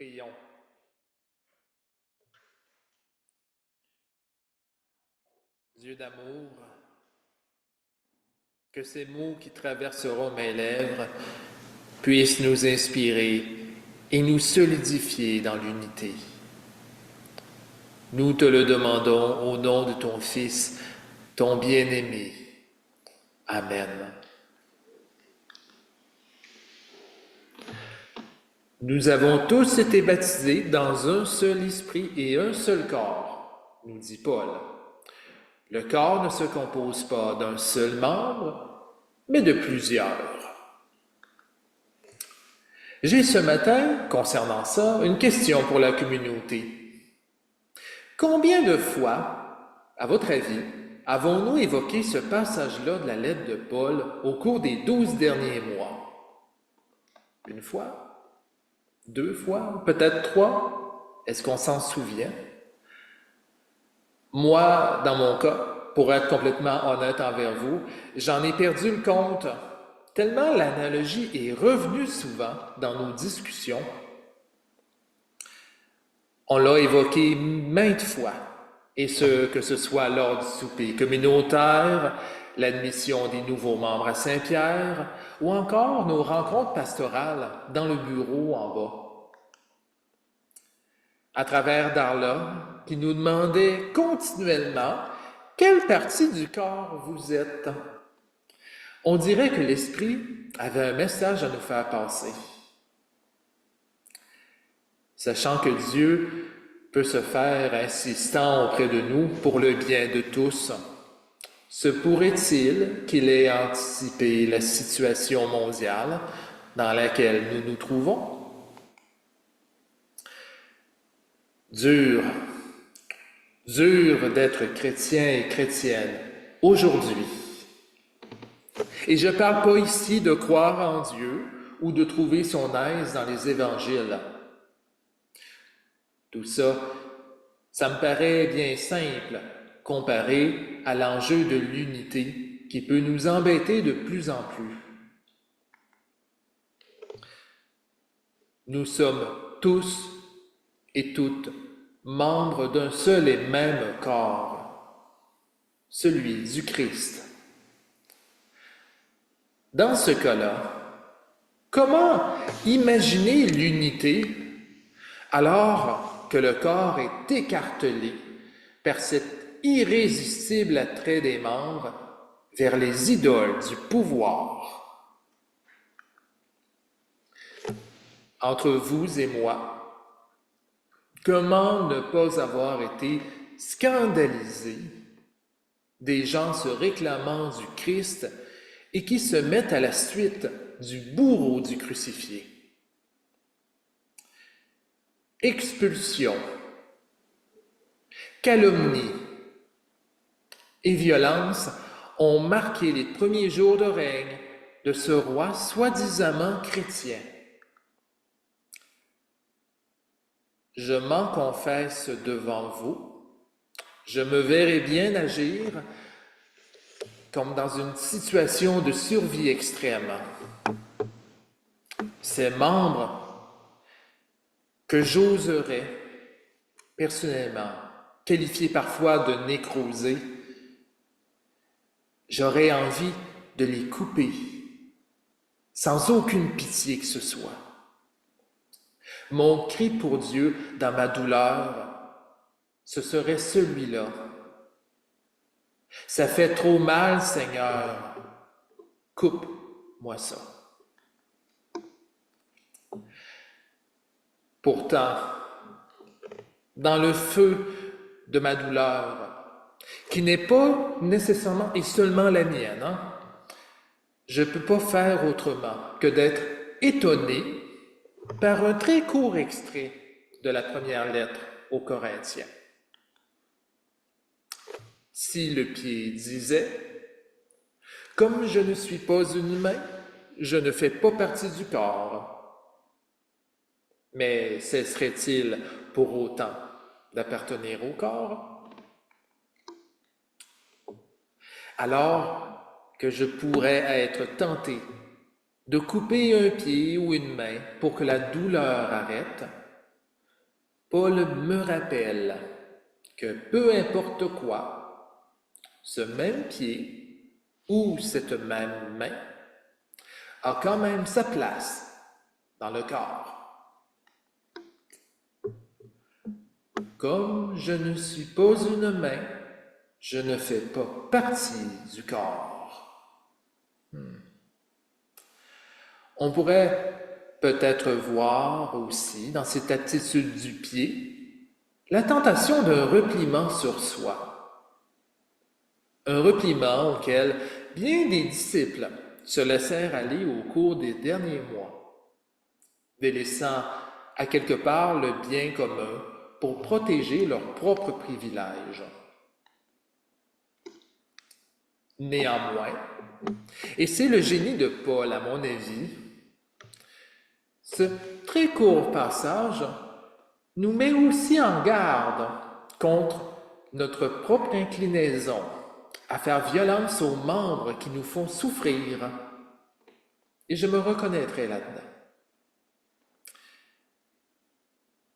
Prions. Dieu d'amour, que ces mots qui traverseront mes lèvres puissent nous inspirer et nous solidifier dans l'unité. Nous te le demandons au nom de ton Fils, ton bien-aimé. Amen. Nous avons tous été baptisés dans un seul esprit et un seul corps, nous dit Paul. Le corps ne se compose pas d'un seul membre, mais de plusieurs. J'ai ce matin, concernant ça, une question pour la communauté. Combien de fois, à votre avis, avons-nous évoqué ce passage-là de la lettre de Paul au cours des 12 derniers mois? Une fois? 2 fois, peut-être 3. Est-ce qu'on s'en souvient? Moi, dans mon cas, pour être complètement honnête envers vous, j'en ai perdu le compte, tellement l'analogie est revenue souvent dans nos discussions. On l'a évoqué maintes fois, et que ce soit lors du souper communautaire, l'admission des nouveaux membres à Saint-Pierre, ou encore nos rencontres pastorales dans le bureau en bas. À travers Darla, qui nous demandait continuellement quelle partie du corps vous êtes. On dirait que l'Esprit avait un message à nous faire passer. Sachant que Dieu peut se faire insistant auprès de nous pour le bien de tous, se pourrait-il qu'il ait anticipé la situation mondiale dans laquelle nous nous trouvons? Dur d'être chrétien et chrétienne aujourd'hui. Et je ne parle pas ici de croire en Dieu ou de trouver son aise dans les évangiles. Tout ça, ça me paraît bien simple comparé à l'enjeu de l'unité qui peut nous embêter de plus en plus. Nous sommes tous et toutes membres d'un seul et même corps, celui du Christ. Dans ce cas-là, comment imaginer l'unité alors que le corps est écartelé par cet irrésistible attrait des membres vers les idoles du pouvoir? Entre vous et moi, comment ne pas avoir été scandalisé des gens se réclamant du Christ et qui se mettent à la suite du bourreau du crucifié? Expulsion, calomnie et violence ont marqué les premiers jours de règne de ce roi soi-disant chrétien. Je m'en confesse devant vous, je me verrai bien agir comme dans une situation de survie extrême. Ces membres que j'oserais personnellement qualifier parfois de nécrosés, j'aurais envie de les couper sans aucune pitié que ce soit. Mon cri pour Dieu dans ma douleur, ce serait celui-là. Ça fait trop mal, Seigneur. Coupe-moi ça. Pourtant, dans le feu de ma douleur, qui n'est pas nécessairement et seulement la mienne, je ne peux pas faire autrement que d'être étonné par un très court extrait de la première lettre aux Corinthiens. Si le pied disait « Comme je ne suis pas une main, je ne fais pas partie du corps », mais cesserait-il pour autant d'appartenir au corps? Alors que je pourrais être tenté de couper un pied ou une main pour que la douleur arrête, Paul me rappelle que peu importe quoi, ce même pied ou cette même main a quand même sa place dans le corps. Comme je ne suis pas une main, je ne fais pas partie du corps. On pourrait peut-être voir aussi dans cette attitude du pied la tentation d'un repliement sur soi. Un repliement auquel bien des disciples se laissèrent aller au cours des derniers mois, délaissant à quelque part le bien commun pour protéger leurs propres privilèges. Néanmoins, et c'est le génie de Paul à mon avis, ce très court passage nous met aussi en garde contre notre propre inclinaison à faire violence aux membres qui nous font souffrir. Et je me reconnaîtrai là-dedans.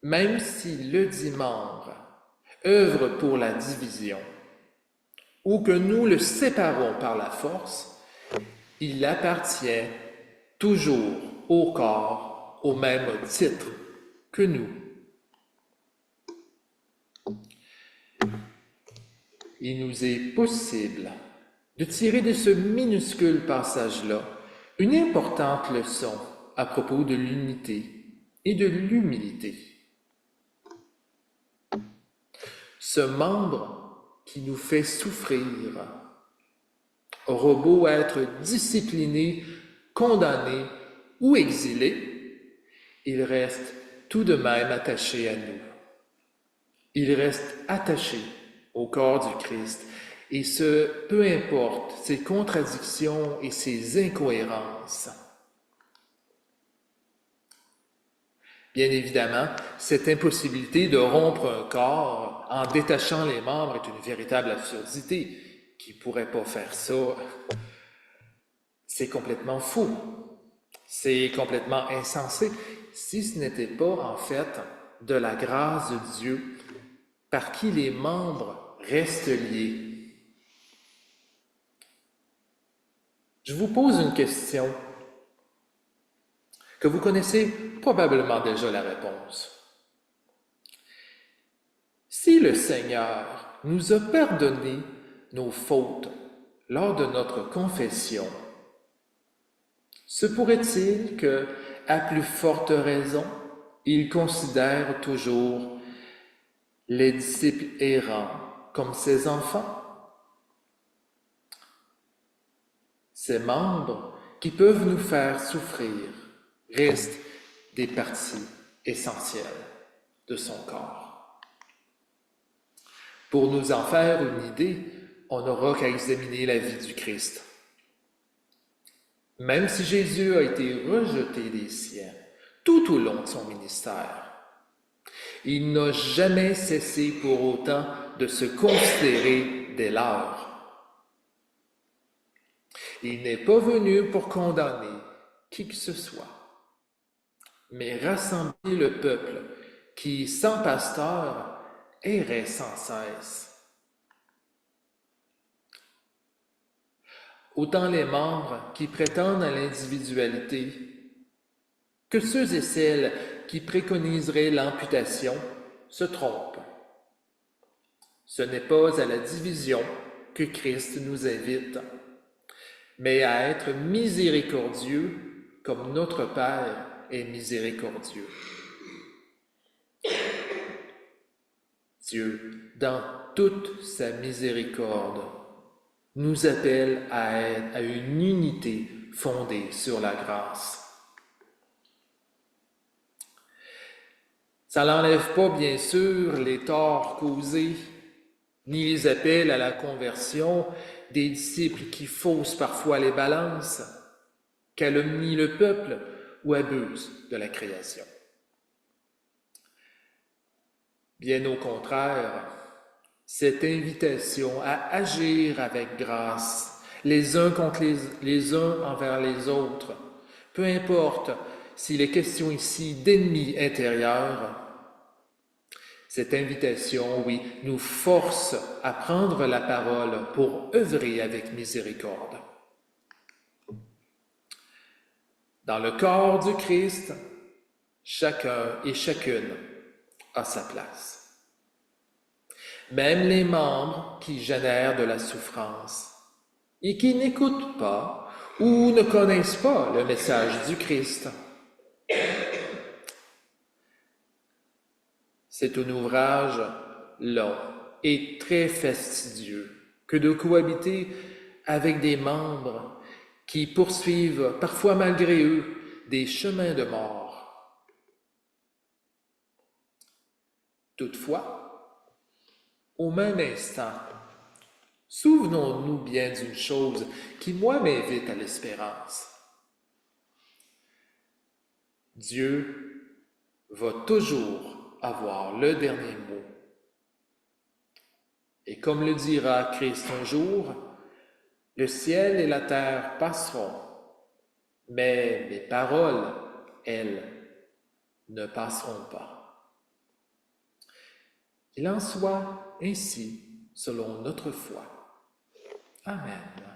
Même si le dit membre œuvre pour la division, ou que nous le séparons par la force, il appartient toujours au corps au même titre que nous. Il nous est possible de tirer de ce minuscule passage-là une importante leçon à propos de l'unité et de l'humilité. Ce membre qui nous fait souffrir aura beau être discipliné, condamné ou exilé, il reste tout de même attaché à nous. Il reste attaché au corps du Christ, et ce, peu importe ses contradictions et ses incohérences. Bien évidemment, cette impossibilité de rompre un corps en détachant les membres est une véritable absurdité. Qui ne pourrait pas faire ça? C'est complètement fou. C'est complètement insensé, si ce n'était pas en fait de la grâce de Dieu par qui les membres restent liés. Je vous pose une question que vous connaissez probablement déjà la réponse. Si le Seigneur nous a pardonné nos fautes lors de notre confession, se pourrait-il que, à plus forte raison, il considère toujours les disciples errants comme ses enfants? Ces membres qui peuvent nous faire souffrir restent des parties essentielles de son corps. Pour nous en faire une idée, on n'aura qu'à examiner la vie du Christ. Même si Jésus a été rejeté des siens tout au long de son ministère, il n'a jamais cessé pour autant de se considérer des leurs. Il n'est pas venu pour condamner qui que ce soit, mais rassembler le peuple qui, sans pasteur, errait sans cesse. Autant les membres qui prétendent à l'individualité que ceux et celles qui préconiseraient l'amputation se trompent. Ce n'est pas à la division que Christ nous invite, mais à être miséricordieux comme notre Père est miséricordieux. Dieu, dans toute sa miséricorde, nous appelle à une unité fondée sur la grâce. Ça n'enlève pas, bien sûr, les torts causés, ni les appels à la conversion des disciples qui faussent parfois les balances, calomnient le peuple ou abusent de la création. Bien au contraire, cette invitation à agir avec grâce, les uns contre les uns envers les autres, peu importe s'il est question ici d'ennemis intérieurs, Cette invitation, oui, nous force à prendre la parole pour œuvrer avec miséricorde. Dans le corps du Christ, chacun et chacune a sa place. Même les membres qui génèrent de la souffrance et qui n'écoutent pas ou ne connaissent pas le message du Christ. C'est un ouvrage long et très fastidieux que de cohabiter avec des membres qui poursuivent, parfois malgré eux, des chemins de mort. Toutefois, au même instant, souvenons-nous bien d'une chose qui, moi, m'invite à l'espérance. Dieu va toujours avoir le dernier mot. Et comme le dira Christ un jour, le ciel et la terre passeront, mais mes paroles, elles, ne passeront pas. Il en soit ainsi selon notre foi. Amen.